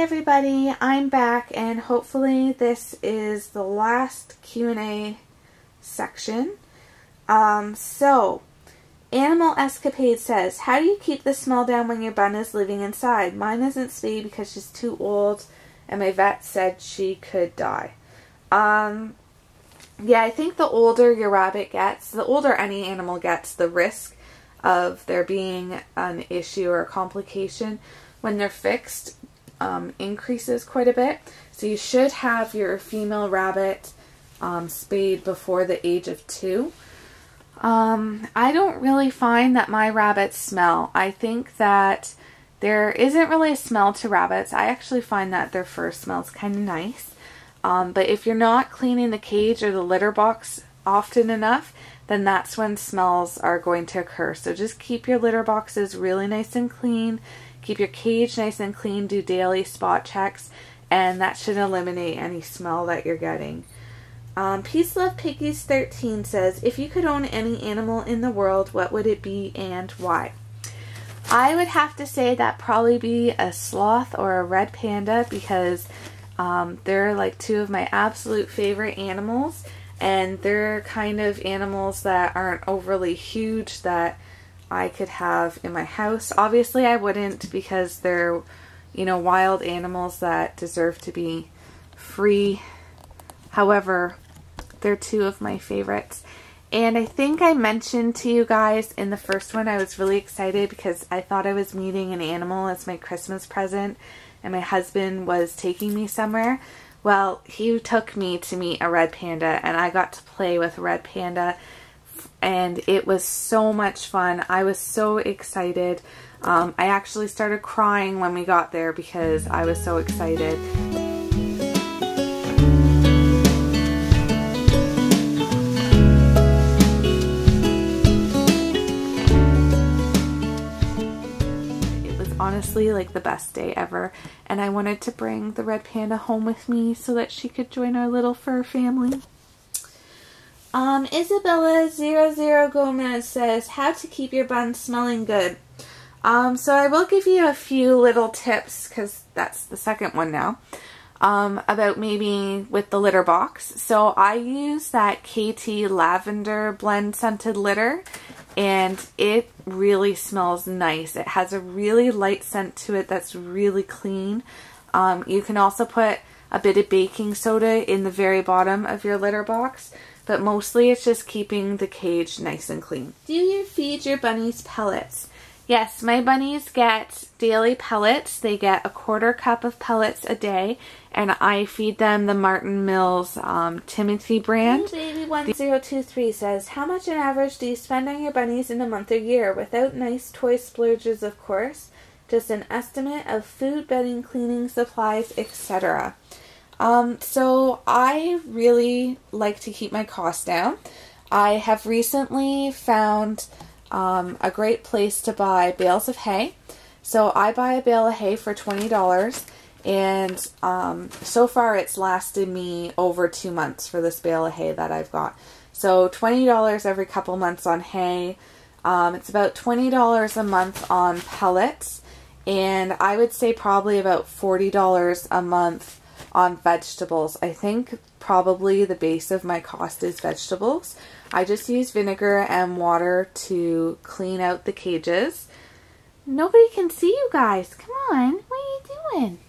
everybody, I'm back, and hopefully this is the last Q&A section. So Animal Escapade says, how do you keep the smell down when your bun is living inside? Mine isn't spayed because she's too old and my vet said she could die. Yeah, I think the older your rabbit gets, the older any animal gets, the risk of there being an issue or a complication when they're fixed increases quite a bit. So you should have your female rabbit spayed before the age of 2. I don't really find that my rabbits smell. I think that there isn't really a smell to rabbits. I actually find that their fur smells kind of nice. But if you're not cleaning the cage or the litter box often enough, then that's when smells are going to occur. So just keep your litter boxes really nice and clean. Keep your cage nice and clean. Do daily spot checks. And that should eliminate any smell that you're getting. Peace Love Piggies 13 says, if you could own any animal in the world, what would it be and why? I would have to say that probably be a sloth or a red panda, because they're like 2 of my absolute favorite animals, and they're kind of animals that aren't overly huge that I could have in my house. Obviously I wouldn't, because they're, you know, wild animals that deserve to be free. However, they're 2 of my favorites. And I think I mentioned to you guys in the first one I was really excited because I thought I was meeting an animal as my Christmas present and my husband was taking me somewhere. Well, he took me to meet a red panda and I got to play with a red panda and it was so much fun. I was so excited. I actually started crying when we got there because I was so excited. Honestly, like the best day ever, and I wanted to bring the red panda home with me so that she could join our little fur family. Isabella00 Gomez says, how to keep your bun smelling good. So I will give you a few little tips, because that's the second one now, about maybe with the litter box. So I use that KT lavender blend scented litter, and it really smells nice. It has a really light scent to it that's really clean. You can also put a bit of baking soda in the very bottom of your litter box, but mostly it's just keeping the cage nice and clean. Do you feed your bunnies pellets? Yes, my bunnies get daily pellets. They get a 1/4 cup of pellets a day, and I feed them the Martin Mills Timothy brand. Baby1023 says, how much on average do you spend on your bunnies in a month or year? Without nice toy splurges, of course. Just an estimate of food, bedding, cleaning, supplies, etc. So I really like to keep my costs down. I have recently found a great place to buy bales of hay. So I buy a bale of hay for $20, and so far it's lasted me over 2 months for this bale of hay that I've got. So $20 every couple months on hay. It's about $20 a month on pellets, and I would say probably about $40 a month on vegetables. I think probably the base of my cost is vegetables. I just use vinegar and water to clean out the cages. Nobody can see you guys. Come on. What are you doing?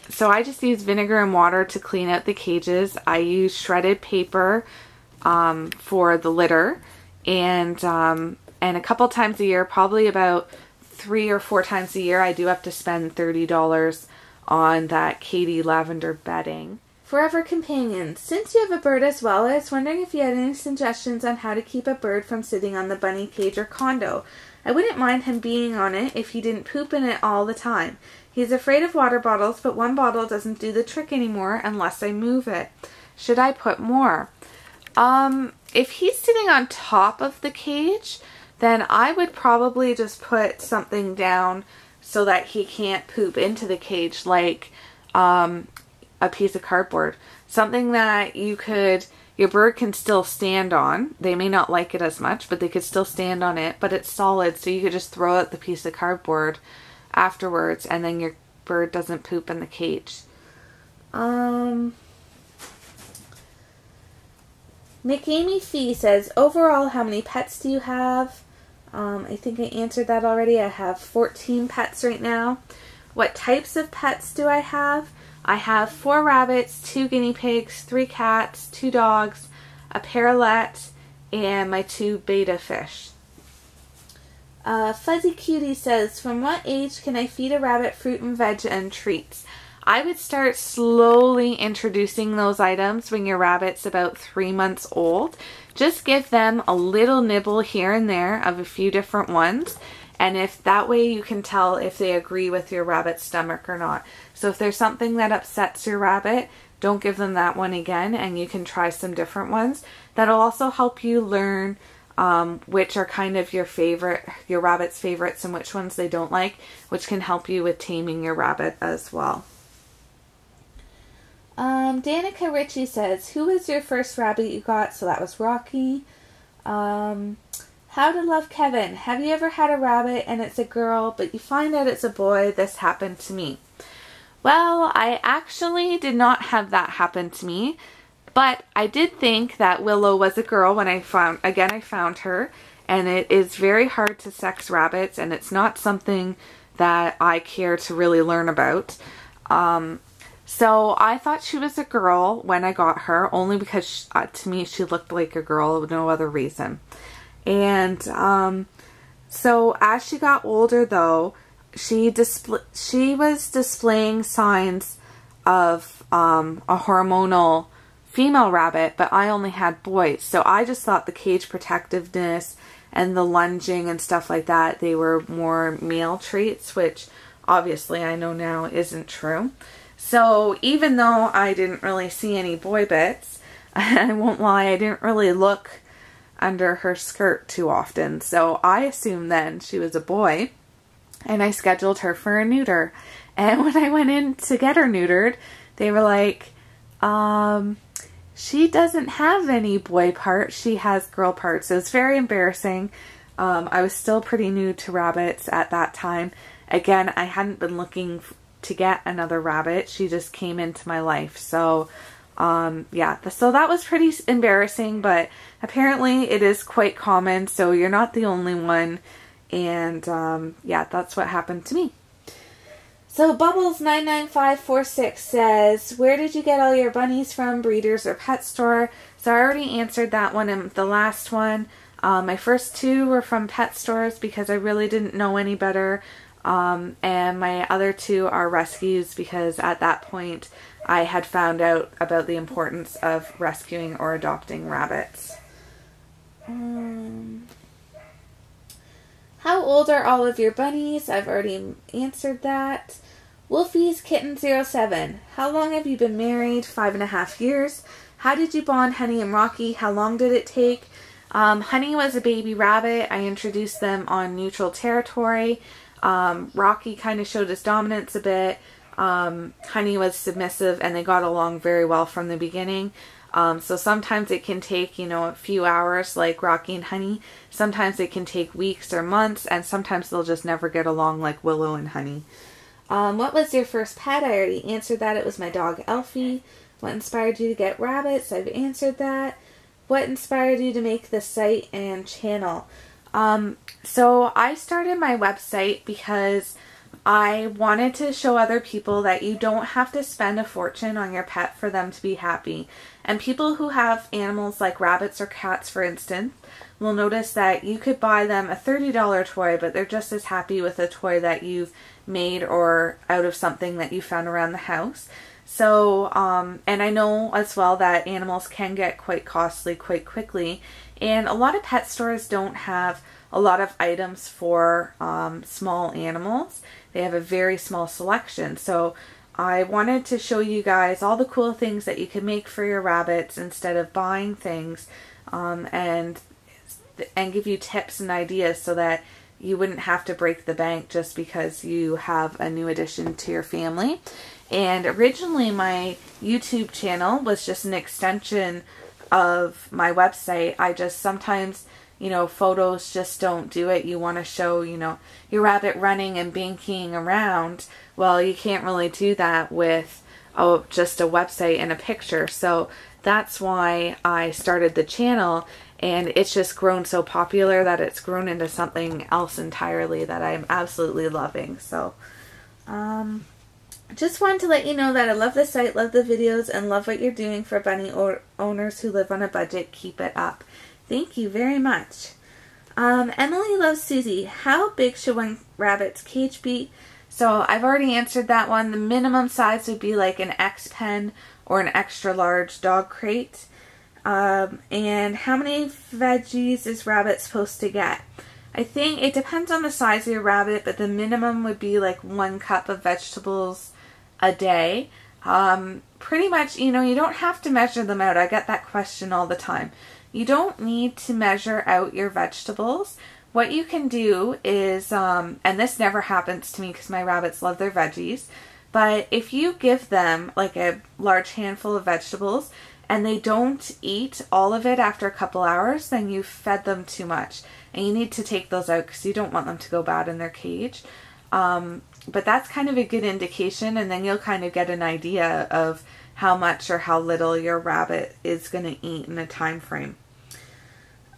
So I just use vinegar and water to clean out the cages. I use shredded paper for the litter, and a couple times a year, probably about 3 or 4 times a year, I do have to spend $30 on that Katie lavender bedding. Forever Companion, since you have a bird as well, I was wondering if you had any suggestions on how to keep a bird from sitting on the bunny cage or condo. I wouldn't mind him being on it if he didn't poop in it all the time. He's afraid of water bottles, but one bottle doesn't do the trick anymore unless I move it. Should I put more? If he's sitting on top of the cage, then I would probably just put something down so that he can't poop into the cage, like a piece of cardboard. Something that your bird can still stand on. They may not like it as much, but they could still stand on it, but it's solid, so you could just throw out the piece of cardboard afterwards, and then your bird doesn't poop in the cage. McAmy Fee says, overall, how many pets do you have? I think I answered that already. I have 14 pets right now. What types of pets do I have? I have 4 rabbits, 2 guinea pigs, 3 cats, 2 dogs, a parrot, and my 2 betta fish. Fuzzy Cutie says, from what age can I feed a rabbit fruit and veg and treats? I would start slowly introducing those items when your rabbit's about 3 months old. Just give them a little nibble here and there of a few different ones. And if that way you can tell if they agree with your rabbit's stomach or not. So if there's something that upsets your rabbit, don't give them that one again, and you can try some different ones. That'll also help you learn which are kind of your rabbit's favorites and which ones they don't like, which can help you with taming your rabbit as well. Danica Ritchie says, who was your first rabbit you got? So that was Rocky. How to Love Kevin. Have you ever had a rabbit and it's a girl, but you find out it's a boy? This happened to me. Well, I actually did not have that happen to me, but I did think that Willow was a girl when I found her, and it is very hard to sex rabbits, and it's not something that I care to really learn about. So I thought she was a girl when I got her, only because to me she looked like a girl, no other reason. And so as she got older though, she was displaying signs of a hormonal female rabbit, but I only had boys. So I just thought the cage protectiveness and the lunging and stuff like that, they were more male traits, which obviously I know now isn't true. So even though I didn't really see any boy bits, I won't lie, I didn't really look under her skirt too often. So I assumed then she was a boy, and I scheduled her for a neuter. And when I went in to get her neutered, they were like, she doesn't have any boy parts, she has girl parts. It was very embarrassing. I was still pretty new to rabbits at that time. Again, I hadn't been looking to get another rabbit. She just came into my life. So yeah, so that was pretty embarrassing, but apparently it is quite common, so you're not the only one. And yeah, that's what happened to me. So Bubbles99546 says, where did you get all your bunnies from, breeders or pet store? So I already answered that one in the last one. My first 2 were from pet stores because I really didn't know any better. And my other 2 are rescues because at that point I had found out about the importance of rescuing or adopting rabbits. How old are all of your bunnies? I've already answered that. Wolfie's Kitten 07. How long have you been married? 5.5 years. How did you bond Honey and Rocky? How long did it take? Honey was a baby rabbit. I introduced them on neutral territory. Rocky kind of showed his dominance a bit. Honey was submissive, and they got along very well from the beginning. So sometimes it can take, a few hours like Rocky and Honey. Sometimes it can take weeks or months, and sometimes they'll just never get along like Willow and Honey. What was your first pet? I already answered that. It was my dog Elfie. What inspired you to get rabbits? I've answered that. What inspired you to make the site and channel? So I started my website because I wanted to show other people that you don't have to spend a fortune on your pet for them to be happy. And people who have animals like rabbits or cats, for instance, will notice that you could buy them a $30 toy, but they're just as happy with a toy that you've made or out of something that you found around the house. So, and I know as well that animals can get quite costly quite quickly, and a lot of pet stores don't have a lot of items for small animals. They have a very small selection. So I wanted to show you guys all the cool things that you can make for your rabbits instead of buying things, and give you tips and ideas so that you wouldn't have to break the bank just because you have a new addition to your family. And originally my YouTube channel was just an extension of my website. I just sometimes you know, photos just don't do it. You want to show, you know, your rabbit running and binkying around. Well, you can't really do that with just a website and a picture. So that's why I started the channel, and it's just grown so popular that it's grown into something else entirely that I'm absolutely loving. So just wanted to let you know that I love the site, love the videos, and love what you're doing for bunny owners who live on a budget. Keep it up. Thank you very much. Emily loves Susie. How big should one rabbit's cage be? So I've already answered that one. The minimum size would be like an X pen or an extra large dog crate. And how many veggies is rabbit supposed to get? I think it depends on the size of your rabbit, but the minimum would be like 1 cup of vegetables a day. Pretty much, you know, you don't have to measure them out. I get that question all the time. You don't need to measure out your vegetables. What you can do is, and this never happens to me because my rabbits love their veggies, but if you give them like a large handful of vegetables and they don't eat all of it after a couple hours, then you've fed them too much. And you need to take those out because you don't want them to go bad in their cage. But that's kind of a good indication, and then you'll kind of get an idea of how much or how little your rabbit is going to eat in a time frame.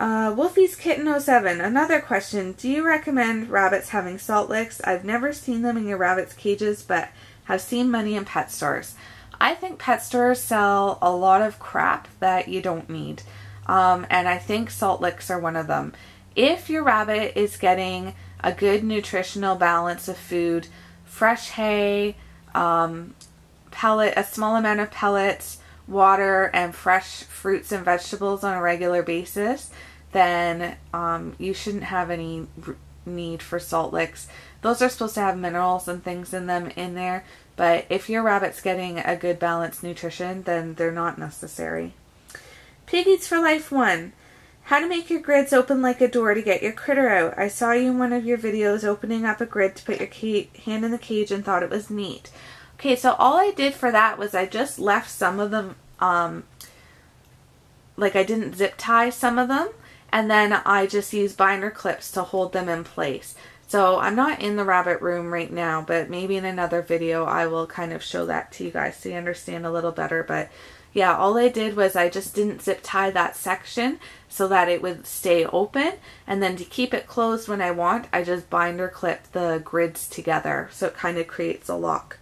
Wolfie's Kitten 07, another question. Do you recommend rabbits having salt licks? I've never seen them in your rabbits' cages, but have seen many in pet stores. I think pet stores sell a lot of crap that you don't need. And I think salt licks are one of them. If your rabbit is getting a good nutritional balance of food, fresh hay, a small amount of pellets, water, and fresh fruits and vegetables on a regular basis, then you shouldn't have any need for salt licks. Those are supposed to have minerals and things in them in there, but if your rabbit's getting a good balanced nutrition, then they're not necessary. Pig Eats for Life 1. How to make your grids open like a door to get your critter out. I saw you in one of your videos opening up a grid to put your hand in the cage and thought it was neat. Okay, so all I did for that was I just left some of them, like I didn't zip tie some of them, and then I just used binder clips to hold them in place. So I'm not in the rabbit room right now, but maybe in another video I will kind of show that to you guys so you understand a little better. But yeah, all I did was I just didn't zip tie that section so that it would stay open, and then to keep it closed when I want, I just binder clip the grids together so it kind of creates a lock.